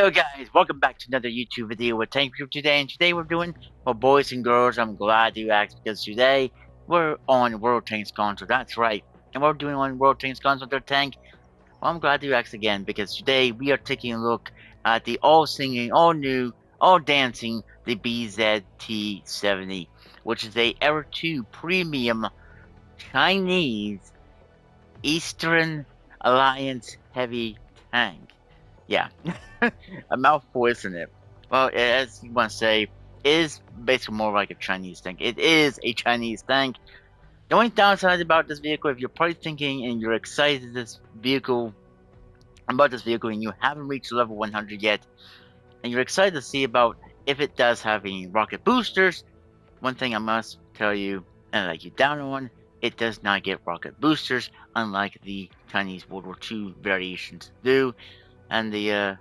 Hello guys, welcome back to another YouTube video with Tank Group today, and today we're doing, well, boys and girls, I'm glad you asked, because today we're on World Tanks Console, that's right, and we're doing on World Tanks Console with Tank. Well, I'm glad you asked again, because today we are taking a look at the all-singing, all-new, all-dancing, the BZT-70, which is a Era 2 Premium Chinese Eastern Alliance Heavy Tank. Yeah, a mouthful, isn't it? Well, as you want to say, it is basically more like a Chinese tank. It is a Chinese tank. The only downside about this vehicle, if you're probably thinking and you're excited about this vehicle, and you haven't reached level 100 yet, and you're excited to see about if it does have any rocket boosters, one thing I must tell you and let you down on, it does not get rocket boosters, unlike the Chinese World War II variations do, and the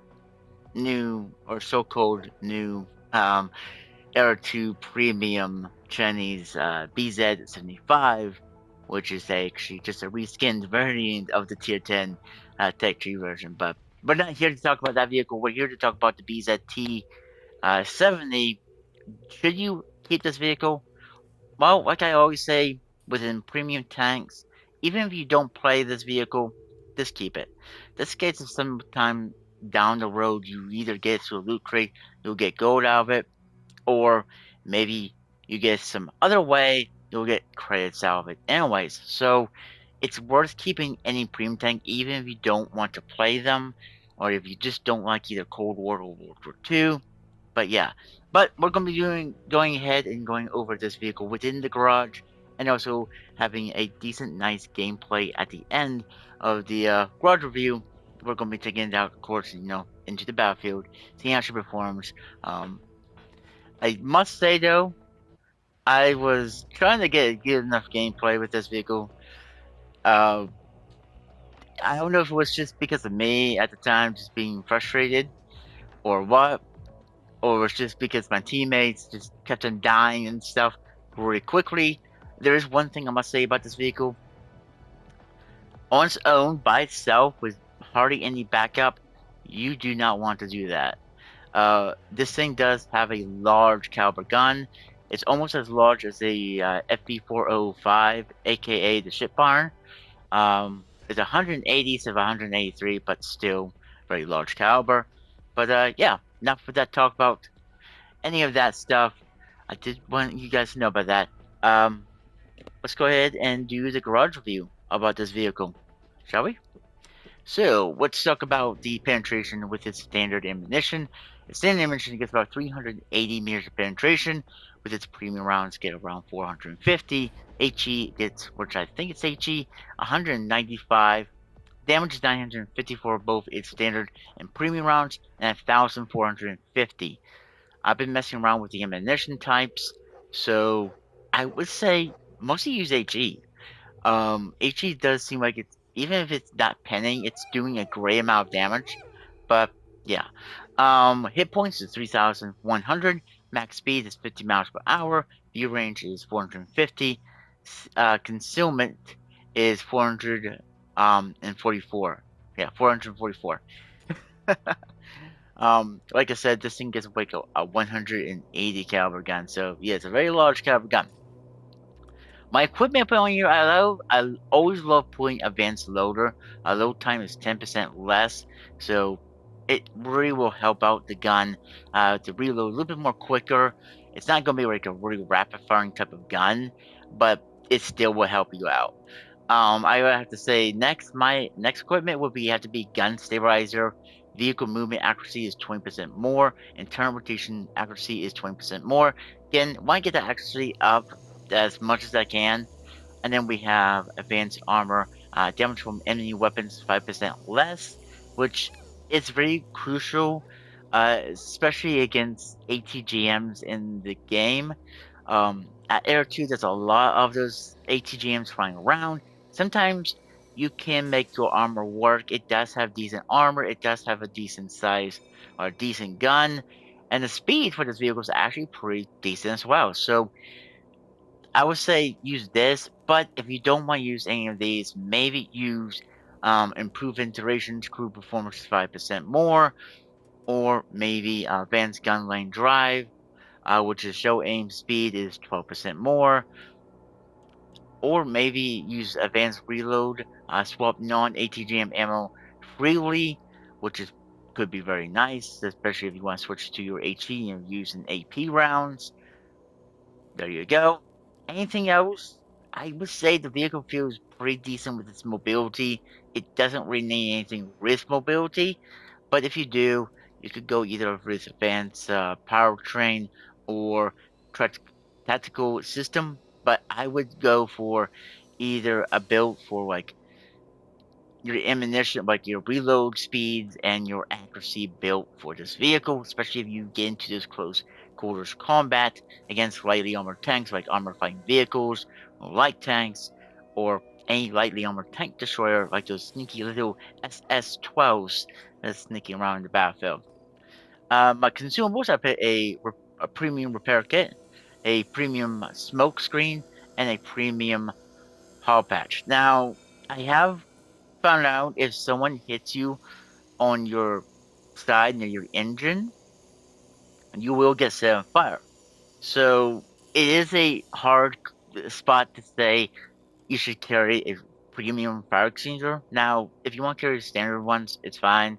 new or so-called new Era 2 Premium Chinese BZ75, which is actually just a reskinned variant of the Tier 10 Tech Tree version. But we're not here to talk about that vehicle. We're here to talk about the BZT 70. Should you keep this vehicle? Well, like I always say, within premium tanks, even if you don't play this vehicle, just keep it. This case of sometime down the road, you either get to a loot crate, you'll get gold out of it, or maybe you get some other way, you'll get credits out of it. Anyways, so it's worth keeping any premium tank, even if you don't want to play them, or if you just don't like either Cold War or World War II. But yeah, but we're going to be going ahead and going over this vehicle within the garage, and also having a decent, nice gameplay at the end of the garage review. We're going to be taking it out, of course, into the battlefield, seeing how she performs. I must say though, I was trying to get good enough gameplay with this vehicle. Uh, I don't know if it was just because of me at the time, just being frustrated, or what, or it's just because my teammates just kept on dying and stuff really quickly. There is one thing I must say about this vehicle. On its own, by itself, with hardly any backup, you do not want to do that. This thing does have a large caliber gun. It's almost as large as a FB405, aka the ship barn. It's 180 instead of 183, but still very large caliber. But yeah, enough for that talk about any of that stuff. I did want you guys to know about that. Let's go ahead and do the garage review about this vehicle, shall we? So, let's talk about the penetration with its standard ammunition. Its standard ammunition gets about 380 meters of penetration. With its premium rounds, get around 450. HE gets, which I think it's HE, 195. Damage is 954 both its standard and premium rounds, and 1,450. I've been messing around with the ammunition types, so I would say mostly use HE. HE does seem like it's, even if it's not penning, it's doing a great amount of damage. But yeah, hit points is 3,100. Max speed is 50 miles per hour. View range is 450. Concealment is 444. Yeah, 444. Like I said, this thing gets like a 180 caliber gun, so yeah, it's a very large caliber gun. My equipment I put on here, I always love putting advanced loader. Load time is 10% less, so it really will help out the gun to reload a little bit more quicker. It's not going to be like a really rapid firing type of gun, but it still will help you out. I would have to say my next equipment would have to be gun stabilizer. Vehicle movement accuracy is 20% more, and turn rotation accuracy is 20% more. Again, want to get that accuracy up as much as I can. And then we have advanced armor, damage from enemy weapons 5% less, which is very crucial, especially against ATGMs in the game. At Air 2, there's a lot of those ATGMs flying around. Sometimes you can make your armor work. It does have decent armor, it does have a decent size or a decent gun, and the speed for this vehicle is actually pretty decent as well. So I would say use this, but if you don't want to use any of these, maybe use improved ventilation, crew performance 5% more. or maybe advanced gun lane drive, which is show aim speed is 12% more, or maybe use advanced reload, swap non-ATGM ammo freely, which is could be very nice, especially if you want to switch to your HE and use an AP rounds. There you go. Anything else? I would say the vehicle feels pretty decent with its mobility. It doesn't really need anything with mobility, but if you do, you could go either with advanced powertrain or trac- tactical system. But I would go for either a build for like your ammunition, like your reload speeds and your accuracy built for this vehicle, especially if you get into this close quarters combat against lightly armored tanks like armored fighting vehicles or light tanks, or any lightly armored tank destroyer like those sneaky little SS-12s that's sneaking around the battlefield. My consumables, I put a premium repair kit, a premium smoke screen, and a premium hull patch. Now, I have found out if someone hits you on your side near your engine, you will get set on fire. So it is a hard spot to say you should carry a premium fire extinguisher. Now, if you want to carry standard ones, it's fine.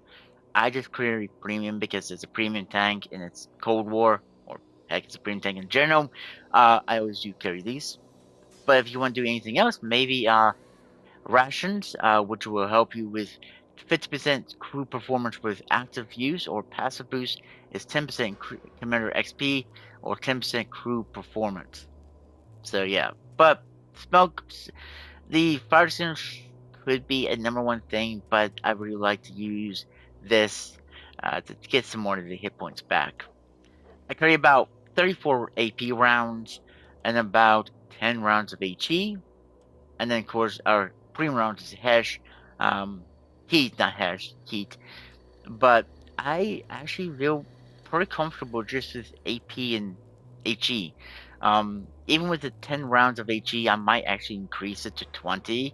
I just carry premium because it's a premium tank and it's Cold War, or heck, it's a premium tank in general. I always do carry these. But if you want to do anything else, maybe rations, which will help you with 50% crew performance with active use, or passive boost is 10% commander XP or 10% crew performance. So yeah, but smoke, the fire extinguisher could be a number one thing, but I really like to use this to get some more of the hit points back. I carry about 34 AP rounds and about 10 rounds of HE, and then of course our premium round is hash, heat, not hash, heat. But I actually feel pretty comfortable just with AP and HE. Even with the 10 rounds of HE, I might actually increase it to 20,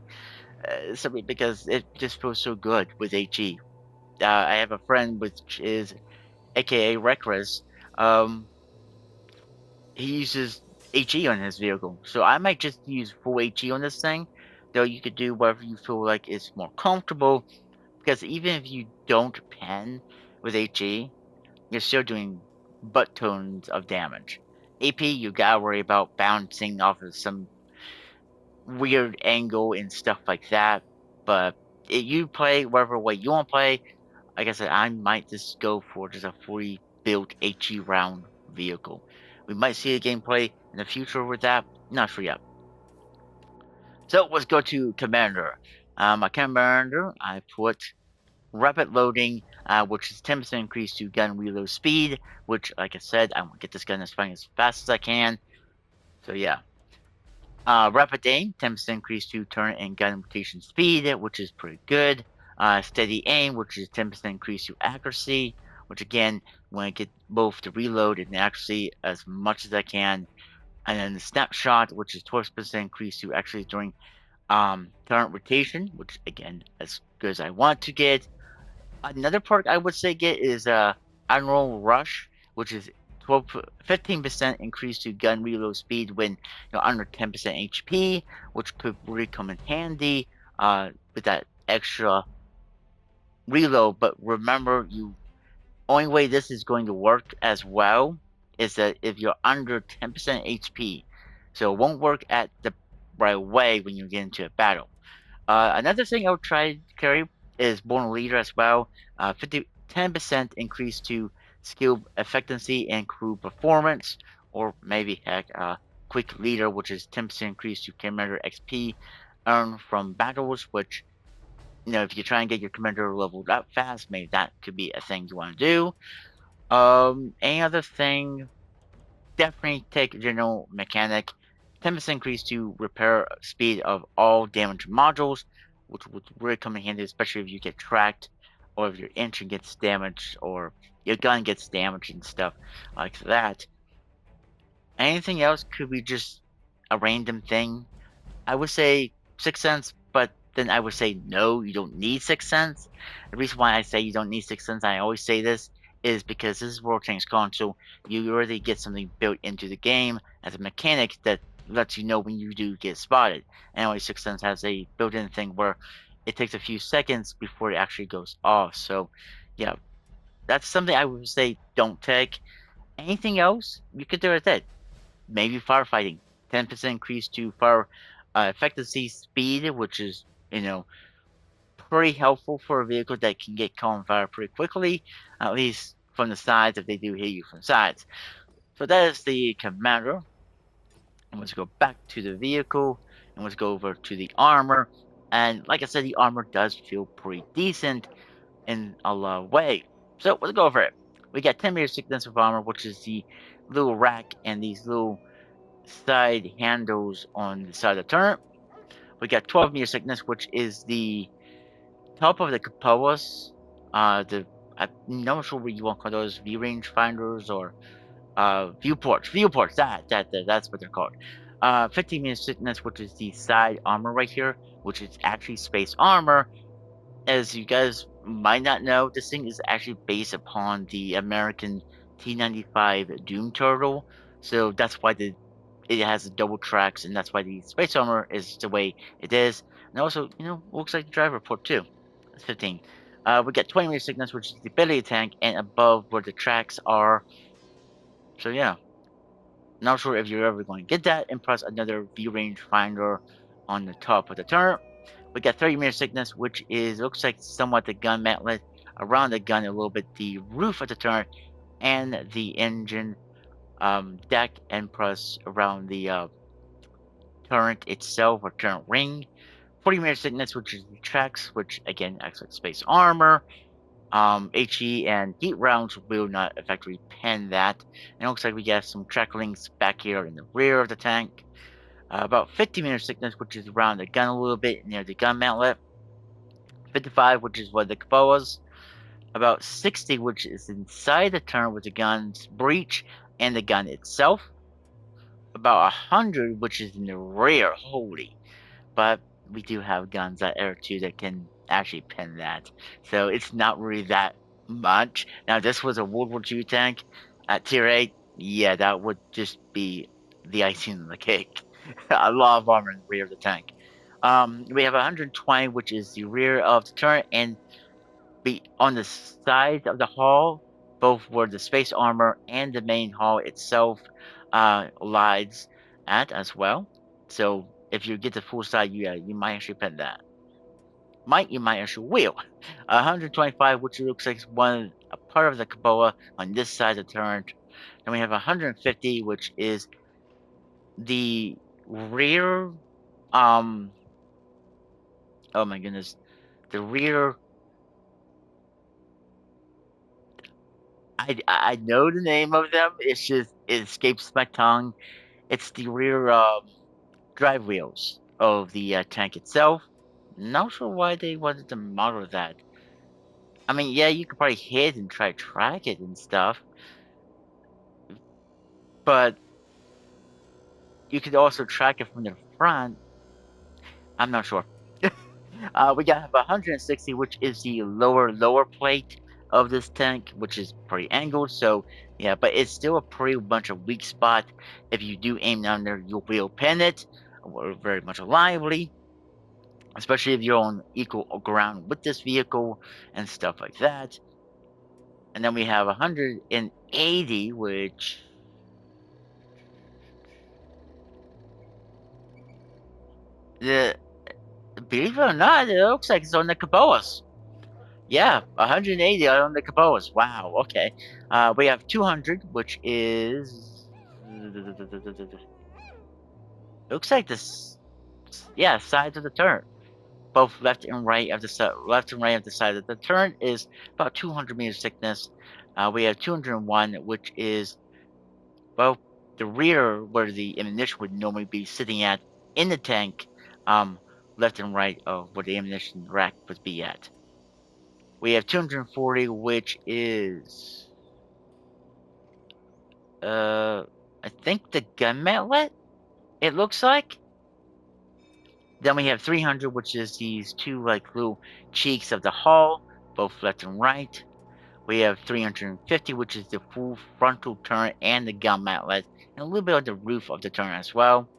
simply because it just feels so good with HE. I have a friend which is AKA Reckless. Um, he uses HE on his vehicle, so I might just use full HE on this thing. Though you could do whatever you feel like is more comfortable, because even if you don't pen with HE, you're still doing butt tons of damage. AP, you gotta worry about bouncing off of some weird angle and stuff like that. But if you play whatever way you want to play, like I said, I might just go for just a fully built HE round vehicle. We might see a gameplay in the future with that. Not sure yet. So let's go to Commander. My Commander, I put rapid loading, which is 10% increase to gun reload speed, which, like I said, I want to get this gun as fast as I can. So yeah. Rapid aim, 10% increase to turn and gun rotation speed, which is pretty good. Steady aim, which is 10% increase to accuracy, which again, want to get both the reload and the accuracy as much as I can. And then the snapshot, which is 12% increase to accuracy during current rotation, which again, as good as I want to get. Another perk I would say get is Admiral Rush, which is 15% increase to gun reload speed when you're under 10% HP, which could really come in handy with that extra reload. But remember, you only way this is going to work as well is that if you're under 10% HP, so it won't work at the right way when you get into a battle. Another thing I would try to carry is Born Leader as well. 10% increase to skill effectiveness and crew performance, or maybe heck, Quick Leader, which is 10% increase to commander XP earned from battles. Which, if you try and get your commander leveled up fast, maybe that could be a thing you want to do. Any other thing? Definitely take general mechanic. 10% increase to repair speed of all damaged modules, which would really come in handy, especially if you get tracked, or if your engine gets damaged, or your gun gets damaged and stuff like that. Anything else could be just a random thing. I would say 6 cents, but then I would say no, you don't need 6 cents. The reason why I say you don't need 6 cents, I always say this, is because this is World Tanks console. You already get something built into the game as a mechanic that lets you know when you do get spotted. And only 6 Sense has a built-in thing where it takes a few seconds before it actually goes off. So, yeah, that's something I would say don't take. Anything else, you could do with it. Maybe firefighting. 10% increase to fire effectiveness speed, which is, you know, pretty helpful for a vehicle that can get caught on fire pretty quickly, at least from the sides if they do hit you from sides. So that is the commander. And let's go back to the vehicle and let's go over to the armor. And like I said, the armor does feel pretty decent in a lot of ways. So let's go over it. We got 10 meters thickness of armor, which is the little rack and these little side handles on the side of the turret. We got 12 meters thickness, which is the top of the cupolas. I'm not sure what you want to call those, view range finders or viewports. Viewports. That's what they're called. 15 meters thickness, which is the side armor right here, which is actually space armor. As you guys might not know, this thing is actually based upon the American T-95 Doom Turtle. So that's why it has the double tracks, and that's why the space armor is the way it is. And also, looks like the driver port too. That's 15. We got 20 meter thickness, which is the belly tank, and above where the tracks are. So yeah, not sure if you're ever going to get that. And plus another view range finder on the top of the turret. We got 30 meter thickness, which is looks like somewhat the gun mantlet around the gun, a little bit the roof of the turret, and the engine deck, and plus around the turret itself or turret ring. 40 meter thickness, which is the tracks, which again acts like space armor. HE and heat rounds will not effectively pen that. And it looks like we got some track links back here in the rear of the tank. About 50 meter thickness, which is around the gun a little bit near the gun mantlet. 55, which is where the capoas. About 60, which is inside the turret with the gun's breech and the gun itself. About 100, which is in the rear. Holy. But we do have guns at Air 2 that can actually pin that. So it's not really that much. Now, this was a World War II tank at Tier 8. Yeah, that would just be the icing on the cake. A lot of armor in the rear of the tank. We have 120, which is the rear of the turret, and be on the side of the hull, both where the space armor and the main hull itself lies at as well. So if you get the full side, you might actually pin that. You might actually will. 125, which looks like a part of the cupola on this side of the turret. Then we have 150, which is the rear. Oh my goodness, the rear. I know the name of them. It's just it escapes my tongue. It's the rear drive wheels of the tank itself. Not sure why they wanted to model that. I mean, yeah, you could probably hit and try to track it and stuff, but you could also track it from the front. I'm not sure. We got 160, which is the lower plate of this tank, which is pretty angled. So yeah, but it's still a pretty bunch of weak spot. If you do aim down there, you will pin it very much reliably, especially if you're on equal ground with this vehicle and stuff like that. And then we have 180, which the believe it or not, it looks like it's on the Caboas. Yeah, 180 on the Caboas. Wow. Okay. We have 200, which is looks like this. Yeah, sides of the turret, both left and right of the left and right of the side of the turret is about 200 meters thickness. We have 201, which is well the rear where the ammunition would normally be sitting at in the tank, um, left and right of where the ammunition rack would be at. We have 240, which is I think the gun mantlet. It looks like. Then we have 300, which is these two like little cheeks of the hull, both left and right. We have 350, which is the full frontal turret and the gun mantlet, and a little bit of the roof of the turret as well.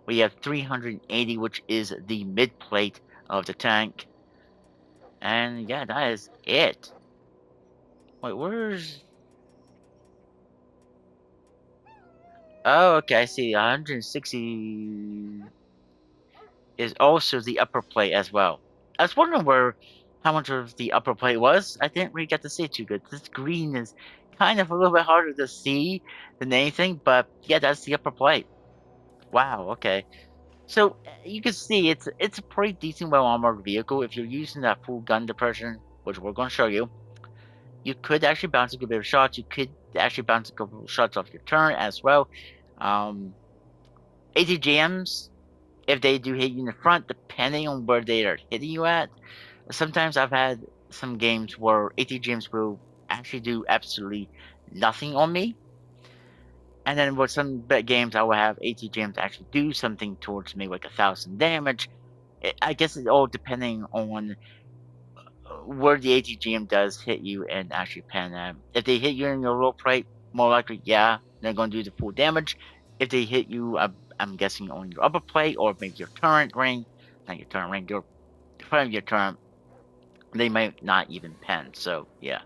We have 380, which is the mid plate of the tank. And yeah, that is it. Wait, where's... Oh, okay, I see. 160 is also the upper plate as well. I was wondering where how much of the upper plate was. I didn't really get to see it too good. This green is kind of a little bit harder to see than anything, but yeah, that's the upper plate. Wow, okay. So you can see it's a pretty decent, well armored vehicle. If you're using that full gun depression, which we're going to show you, you could actually bounce a good bit of shots. You could actually bounce a couple of shots off your turn as well. Um, ATGMs, if they do hit you in the front, depending on where they are hitting you at, sometimes I've had some games where ATGMs will actually do absolutely nothing on me. And then with some games, I will have ATGMs actually do something towards me, like 1,000 damage. I guess it's all depending on where the ATGM does hit you and actually pan them. If they hit you in your low plate, more likely, yeah, they're going to do the full damage. If they hit you, I'm guessing on your upper plate or maybe your turret ring, not your turret ring, your front of your turret, they might not even pen. So yeah.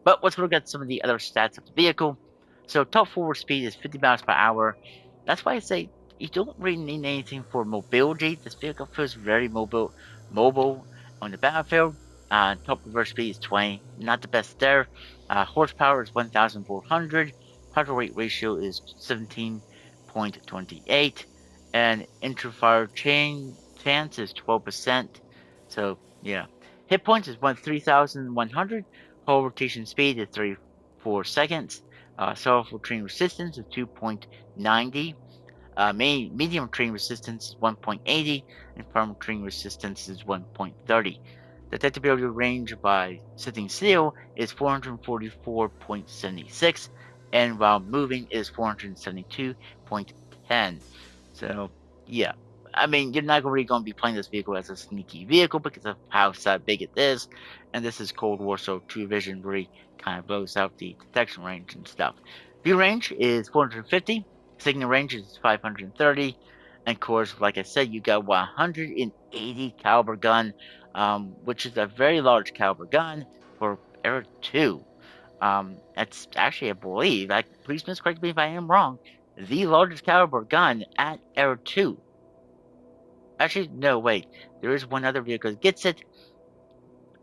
But let's look at some of the other stats of the vehicle. So top forward speed is 50 miles per hour. That's why I say you don't really need anything for mobility. This vehicle feels very mobile on the battlefield. Top reverse speed is 20, not the best there. Horsepower is 1,400. Power weight ratio is 17.28, and inter-fire chain chance is 12%. So yeah, hit points is 3,100. Whole rotation speed is 34 seconds. Self train resistance is 2.90. Medium train resistance is 1.80, and firm train resistance is 1.30. Detectability range by sitting still is 444.76, and while moving is 472.10. So, yeah. I mean, you're not really going to be playing this vehicle as a sneaky vehicle because of how big it is, and this is Cold War, so True Vision really kind of blows out the detection range and stuff. View range is 450, signal range is 530, and of course, like I said, you got 180 caliber gun, which is a very large caliber gun for Era 2. That's actually, I believe, please correct me if I am wrong, the largest caliber gun at Era 2. Actually, no, wait. There is one other vehicle that gets it.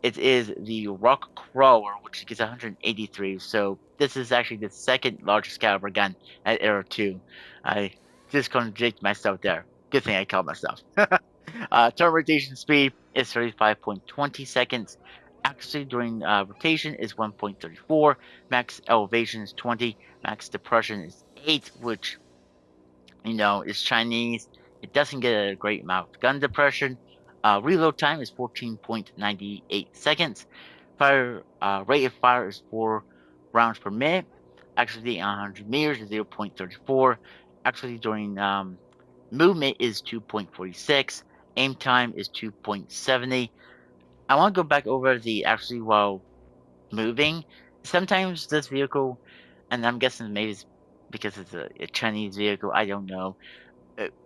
It is the Rock Crawler, which gets 183. So this is actually the second largest caliber gun at Era 2. I just contradict myself there. Good thing I called myself. Turn rotation speed is 35.20 seconds. Accuracy during rotation is 1.34. Max elevation is 20. Max depression is 8, which it's Chinese. It doesn't get a great amount of gun depression. Reload time is 14.98 seconds. Fire rate of fire is 4 rounds per minute. Actually, 100 meters is 0.34. Actually, during movement is 2.46. Aim time is 2.70. I want to go back over the actually while moving. Sometimes this vehicle, and I'm guessing maybe it's because it's a Chinese vehicle, I don't know,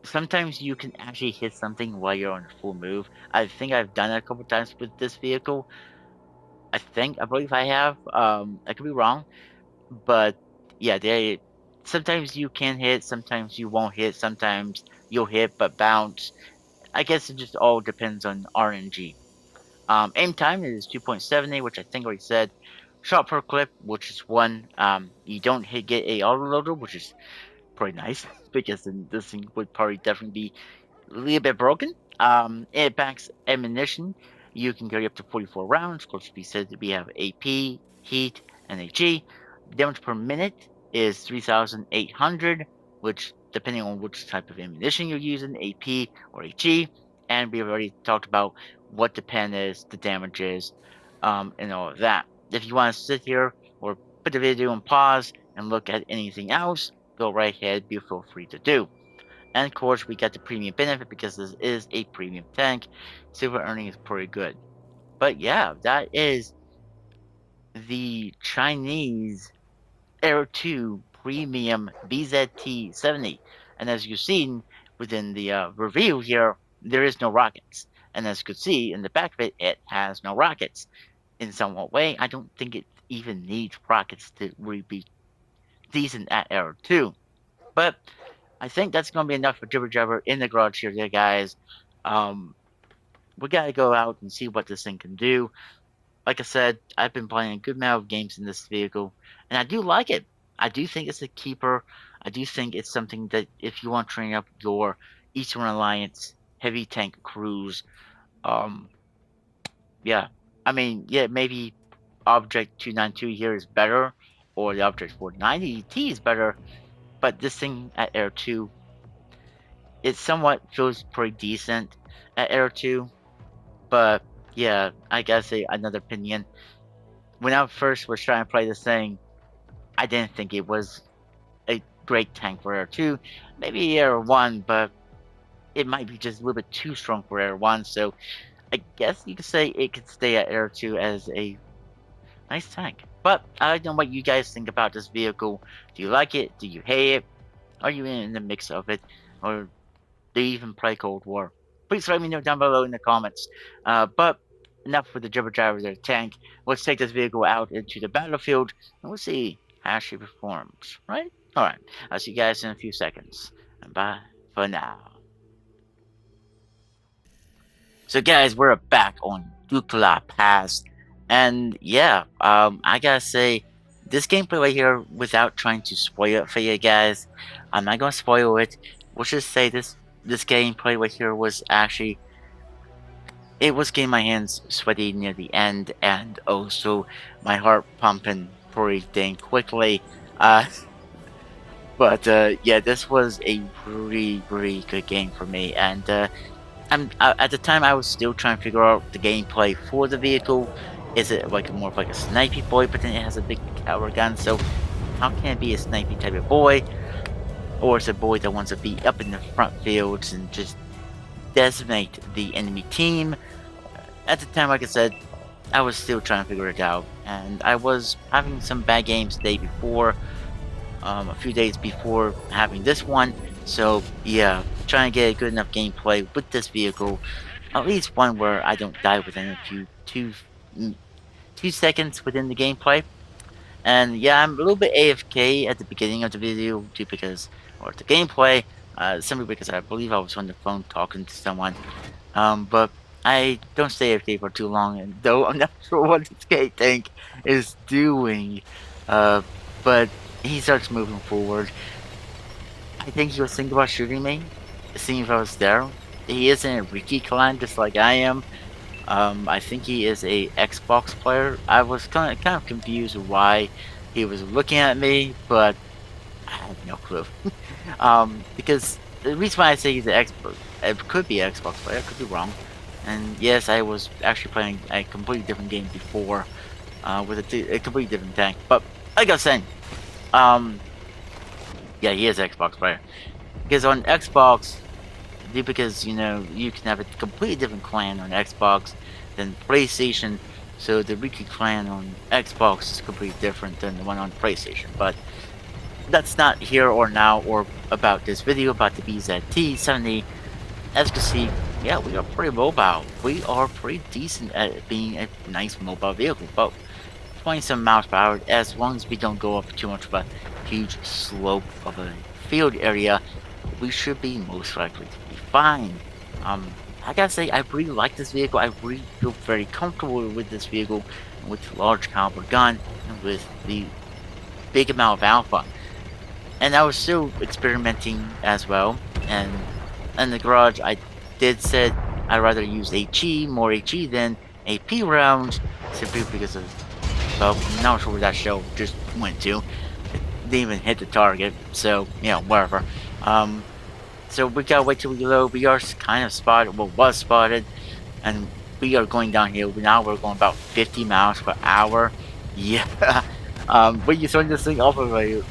sometimes you can actually hit something while you're on a full move. I think I've done it a couple times with this vehicle. I believe I have. I could be wrong, but yeah, they sometimes you can hit, sometimes you won't hit, sometimes you'll hit but bounce. I guess it just all depends on RNG. Aim time is 2.70, which I think I already said. Shot per clip, which is 1. You don't get a autoloader, which is pretty nice because then this thing would probably definitely be a little bit broken. It packs ammunition. You can carry up to 44 rounds. Of course, we said that we have AP, heat, and HE. Damage per minute is 3,800, which, depending on which type of ammunition you're using, AP or HE. And we've already talked about what the pen is, the damage is, and all of that. If you want to sit here or put the video on pause and look at anything else, go right ahead. Feel free to do. And of course, we get the premium benefit because this is a premium tank. Silver earning is pretty good. But yeah, that is the Chinese Air 2 Premium BZT 70. And as you've seen within the review here, there is no rockets. And as you can see in the back of it, it has no rockets. In some way, I don't think it even needs rockets to really be decent at Air 2. But I think that's going to be enough for Jibber Jabber in the garage here, yeah, guys. Um, we got to go out and see what this thing can do. Like I said, I've been playing a good amount of games in this vehicle, and I do like it. I do think it's a keeper. I do think it's something that if you want to train up your Eastern Alliance heavy tank crews, um, yeah. I mean, yeah, maybe Object 292 here is better, or the Object 490T is better, but this thing at Air 2, it somewhat feels pretty decent at Air 2, but yeah, I gotta say another opinion. When I first was trying to play this thing, I didn't think it was a great tank for Air 2. Maybe Air 1, but it might be just a little bit too strong for Air 1. So I guess you could say it could stay at Air 2 as a nice tank. But I don't know what you guys think about this vehicle. Do you like it? Do you hate it? Are you in the mix of it? Or do you even play Cold War? Please let me know down below in the comments. But enough with the jibber jabber of the tank. Let's take this vehicle out into the battlefield and we'll see how she performs, right? Alright, I'll see you guys in a few seconds. And bye for now. So guys, we're back on Dukla Pass. And yeah, I gotta say, this gameplay right here, without trying to spoil it for you guys, I'm not gonna spoil it. We'll just say this gameplay right here was actually, it was getting my hands sweaty near the end, and also my heart pumping pretty dang quickly. But yeah, this was a really good game for me, and at the time I was still trying to figure out the gameplay for the vehicle. Is it like more of like a snipey boy, but then it has a big power gun? So how can it be a snipey type of boy, or is it a boy that wants to be up in the front fields and just decimate the enemy team? At the time, like I said, I was still trying to figure it out, and I was having some bad games the day before. A few days before having this one. So yeah, trying to get a good enough gameplay with this vehicle, at least one where I don't die within a few two seconds within the gameplay. And yeah, I'm a little bit AFK at the beginning of the video due because, or the gameplay, simply because I believe I was on the phone talking to someone. But I don't stay AFK for too long, and though I'm not sure what this K tank is doing, but he starts moving forward. I think he was thinking about shooting me, seeing if I was there. He is in a Riki clan, just like I am. I think he is a Xbox player. I was kind of confused why he was looking at me, but I have no clue. Because the reason why I say he's an Xbox, it could be an Xbox player, I could be wrong. And yes, I was actually playing a completely different game before, with a completely different tank. But like I was saying, yeah, he is an Xbox player. Because on Xbox, because you know you can have a completely different clan on Xbox than PlayStation. So the Riki clan on Xbox is completely different than the one on PlayStation. But that's not here or now or about this video about the BZT 70. As you can see, yeah, we are pretty mobile. We are pretty decent at being a nice mobile vehicle. But 20-some miles per hour, as long as we don't go up too much of a huge slope of a field area, we should be most likely to be fine. I gotta say, I really like this vehicle. I really feel very comfortable with this vehicle, with the large caliber gun, and with the big amount of alpha. And I was still experimenting as well, and in the garage I did said I'd rather use more HE than AP rounds, simply because of, well, I'm not sure where that shell just went to. It didn't even hit the target, so, you know, whatever. So we gotta wait till we load. We are kind of spotted, well, was spotted, and we are going downhill. Now we're going about 50 miles per hour. Yeah. When you turn this thing off of a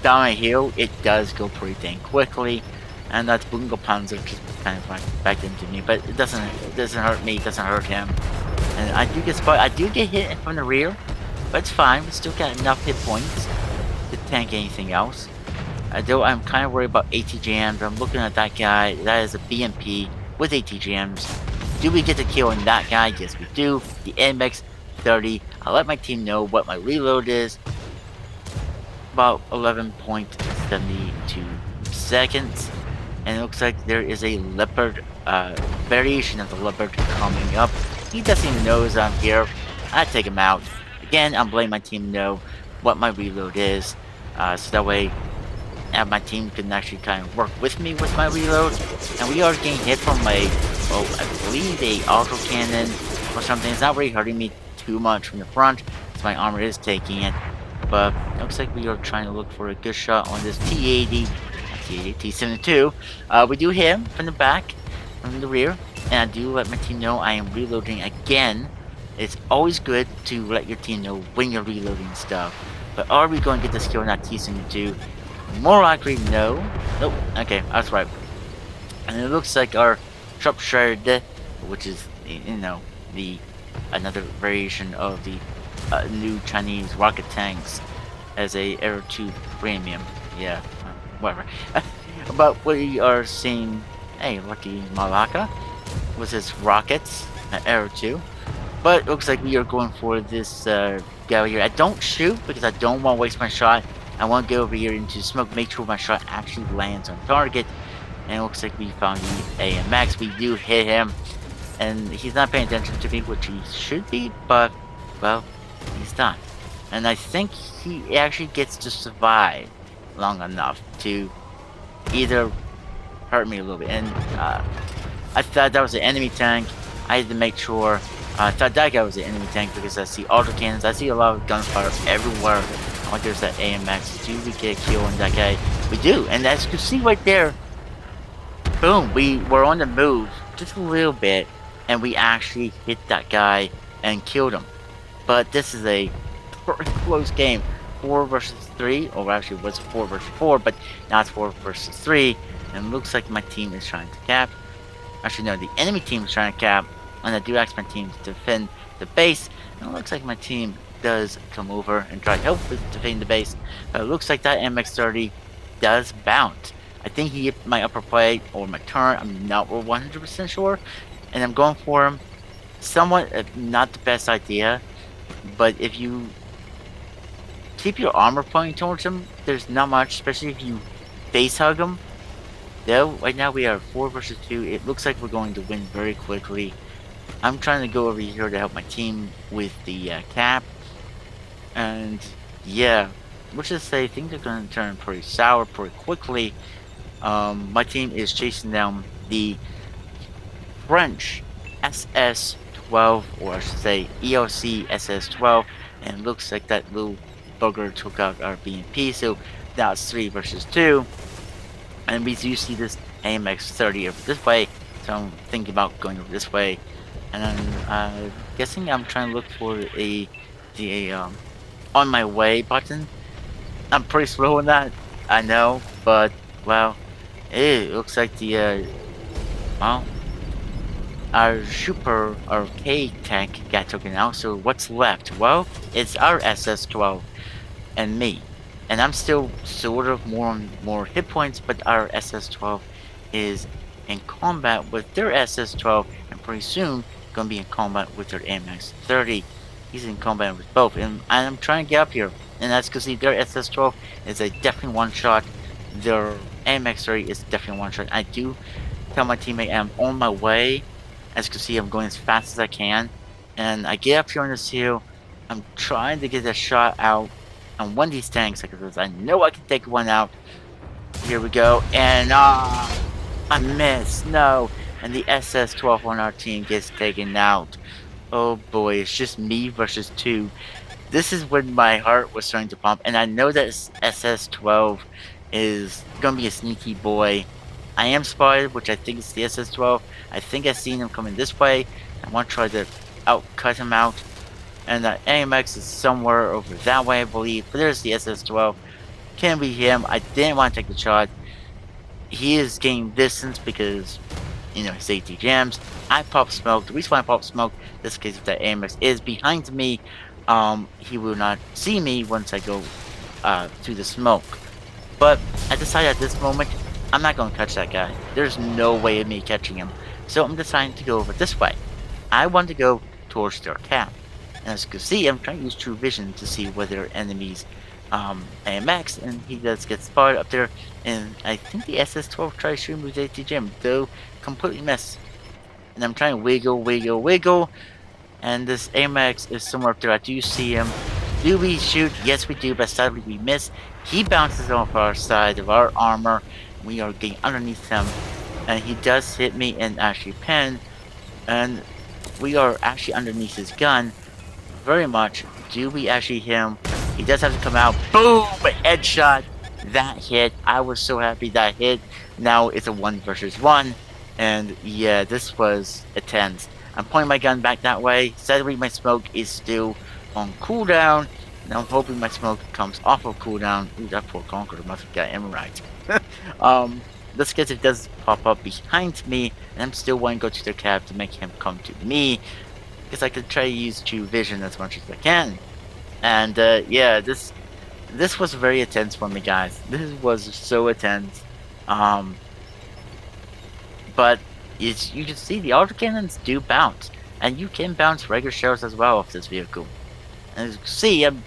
down a hill, it does go pretty dang quickly, and that's Bungo Panzer just kind of like backed into me, but it doesn't hurt me, it doesn't hurt him. And I do get spotted. I do get hit from the rear, but it's fine. We still got enough hit points to tank anything else. Though I'm kind of worried about ATGMs. I'm looking at that guy. That is a BMP with ATGMs. Do we get the kill on that guy? Yes, we do. The NMAX 30. I'll let my team know what my reload is. About 11.72 seconds. And it looks like there is a leopard, variation of the leopard coming up. He doesn't even know I'm here. I take him out. Again, I'm letting my team know what my reload is. So that way my team can actually kind of work with me with my reload. And we are getting hit from a, well, I believe a auto cannon or something. It's not really hurting me too much from the front, so my armor is taking it. But it looks like we are trying to look for a good shot on this T80, T72. We do hit him from the back, from the rear, and I do let my team know I am reloading again. It's always good to let your team know when you're reloading stuff. But are we going to get this kill on that T72? More likely, no. Nope. Okay, that's right. And it looks like our Sharpshard, which is, you know, the another variation of the new Chinese rocket tanks, as a Aero 2 premium. Yeah, whatever. But we are seeing, hey, lucky Malaka with his rockets, Aero 2. But it looks like we are going for this guy here. I don't shoot because I don't want to waste my shot. I want to go over here into smoke, make sure my shot actually lands on target. And it looks like we found the AMX. We do hit him. And he's not paying attention to me, which he should be. But, well, he's not. And I think he actually gets to survive long enough to either hurt me a little bit. And I thought that was an enemy tank. I had to make sure. I thought that guy was an enemy tank because I see autocannons. I see a lot of gunfire everywhere. Oh, there's that AMX. Do we get a kill on that guy? We do. And as you can see right there, boom, we were on the move just a little bit. And we actually hit that guy and killed him. But this is a pretty close game. 4 versus 3. Or actually, it was 4 versus 4. But now it's 4 versus 3. And it looks like my team is trying to cap. Actually, no, the enemy team is trying to cap. And I do ask my team to defend the base. And it looks like my team does come over and try to help with defending the base. But it looks like that MX-30 does bounce. I think he hit my upper plate or my turn. I'm not 100% sure. And I'm going for him. Somewhat not the best idea. But if you keep your armor pointing towards him, there's not much. Especially if you face hug him. Though, right now we are 4 versus 2. It looks like we're going to win very quickly. I'm trying to go over here to help my team with the cap. And yeah, let's just say things are going to turn pretty sour pretty quickly. My team is chasing down the French SS-12, or I should say ELC SS-12. And it looks like that little bugger took out our BMP. So now it's 3 versus 2. And we do see this AMX-30 over this way. So I'm thinking about going over this way. And I'm guessing I'm trying to look for the on my way button. I'm pretty slow on that, I know, but well, it looks like the well, our super arcade tank got taken out. So what's left? Well, it's our SS-12 and me, and I'm still sort of more hit points, but our SS-12 is in combat with their SS-12, and pretty soon gonna be in combat with their AMX-30. He's in combat with both, and I'm trying to get up here. And as you can see, their SS-12 is a definitely one shot. Their AMX-30 is definitely one shot. I do tell my teammate I'm on my way. As you can see, I'm going as fast as I can, and I get up here on this hill. I'm trying to get a shot out on one of these tanks because I know I can take one out. Here we go, and I missed. No. And the SS-12 on our team gets taken out. Oh boy, it's just me versus 2. This is when my heart was starting to pump. And I know that SS-12 is going to be a sneaky boy. I am spotted, which I think is the SS-12. I think I've seen him coming this way. I want to try to outcut him out. And the AMX is somewhere over that way, I believe. But there's the SS-12. Can be him. I didn't want to take the shot. He is gaining distance because, you know, his AT jams. I pop smoke. The reason why I pop smoke, this case of that AMX, is behind me. he will not see me once I go through the smoke. But I decided at this moment, I'm not going to catch that guy. There's no way of me catching him. So I'm deciding to go over this way. I want to go towards their camp. And as you can see, I'm trying to use True Vision to see whether enemies AMX, and he does get spotted up there. And I think the SS-12 tries shooting with BZT Gym, though completely missed. And I'm trying to wiggle, wiggle, wiggle. And this AMX is somewhere up there. I do see him. Do we shoot? Yes, we do, but sadly we miss. He bounces off our side of our armor. We are getting underneath him. And he does hit me and actually pin. And we are actually underneath his gun. Very much. Do we actually hit him? He does have to come out. Boom! Headshot. That hit. I was so happy that hit. Now it's a 1 versus 1. And yeah, this was intense. I'm pointing my gun back that way. Sadly, my smoke is still on cooldown. And I'm hoping my smoke comes off of cooldown. Ooh, that poor Conqueror must have got him right. This case, it does pop up behind me. And I'm still wanting to go to their cab to make him come to me. Because I could try to use True Vision as much as I can. And yeah, this was very intense for me, guys. This was so intense. But you can see the autocannons do bounce. And you can bounce regular shells as well off this vehicle. And as you can see, I'm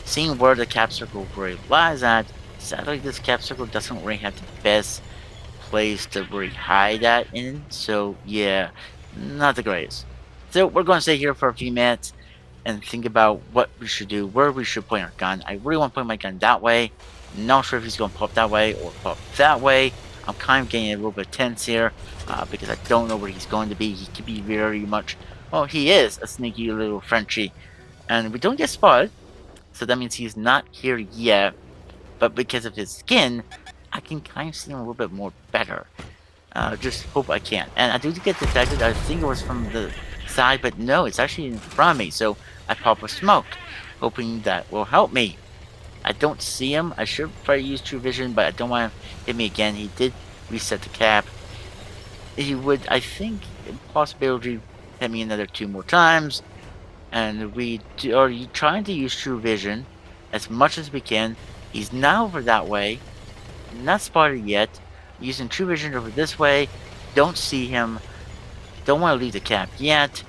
seeing where the cap circle really lies at. Sadly, this cap circle doesn't really have the best place to really hide at in. So yeah, not the greatest. So we're going to stay here for a few minutes and think about what we should do, where we should point our gun. I really want to point my gun that way. Not sure if he's going to pop that way or pop that way. I'm kind of getting a little bit tense here because I don't know where he's going to be. He could be very much... Well, he is a sneaky little Frenchie. And we don't get spotted, so that means he's not here yet. But because of his skin, I can kind of see him a little bit more better. Just hope I can. And I do get detected. I think it was from the side, but no, it's actually in front of me. So I pop a smoke, hoping that will help me. I don't see him. I should probably use True Vision, but I don't want him to hit me again. He did reset the cap. He would, I think, possibility hit me another 2 more times. And we are trying to use True Vision as much as we can. He's now over that way. Not spotted yet. Using True Vision over this way. Don't see him. Don't want to leave the cap yet.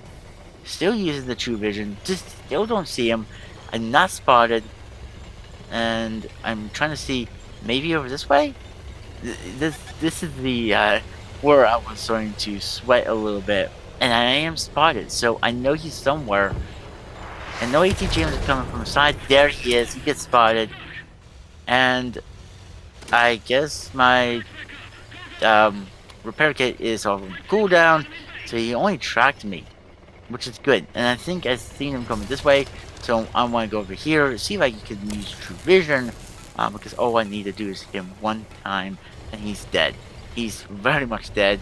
Still using the True Vision. Just still don't see him. I'm not spotted. And I'm trying to see maybe over this way. This is the where I was starting to sweat a little bit. And I am spotted, so I know he's somewhere. And no AT James is coming from the side. There he is. He gets spotted. And I guess my repair kit is on cooldown, so he only tracked me, which is good. And I think I've seen him coming this way, so I want to go over here, see if I can use True Vision, because all I need to do is hit him 1 time, and he's dead. He's very much dead,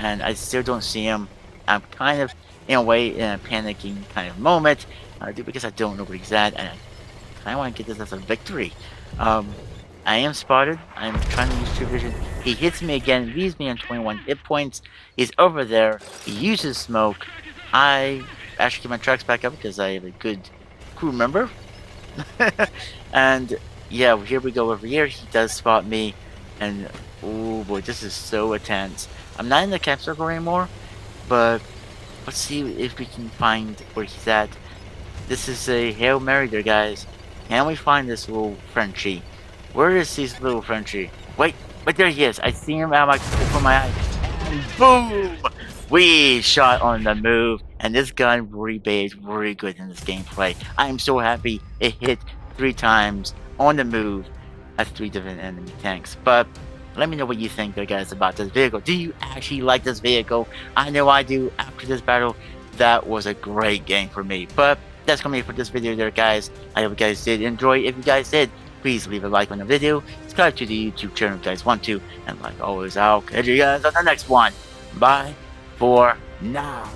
and I still don't see him. I'm kind of, in a way, in a panicking kind of moment, because I don't know where he's at, and I kind of want to get this as a victory. I am spotted. I'm trying to use True Vision. He hits me again, leaves me on 21 hit points. He's over there. He uses smoke. I actually get my tracks back up because I have a good crew member. And yeah, here we go over here. He does spot me. And oh boy, this is so intense. I'm not in the cap circle anymore, but let's see if we can find where he's at. This is a Hail Mary there, guys. Can we find this little Frenchie? Where is this little Frenchie? Wait, there he is. I see him out of my eyes. And boom! We shot on the move. And this gun really is very good in this gameplay. I am so happy it hit 3 times on the move at 3 different enemy tanks. But let me know what you think there, guys, about this vehicle. Do you actually like this vehicle? I know I do. After this battle, that was a great game for me. But that's gonna be it for this video there, guys. I hope you guys did enjoy. If you guys did, please leave a like on the video, subscribe to the YouTube channel if you guys want to, and like always, I'll catch you guys on the next one. Bye for now.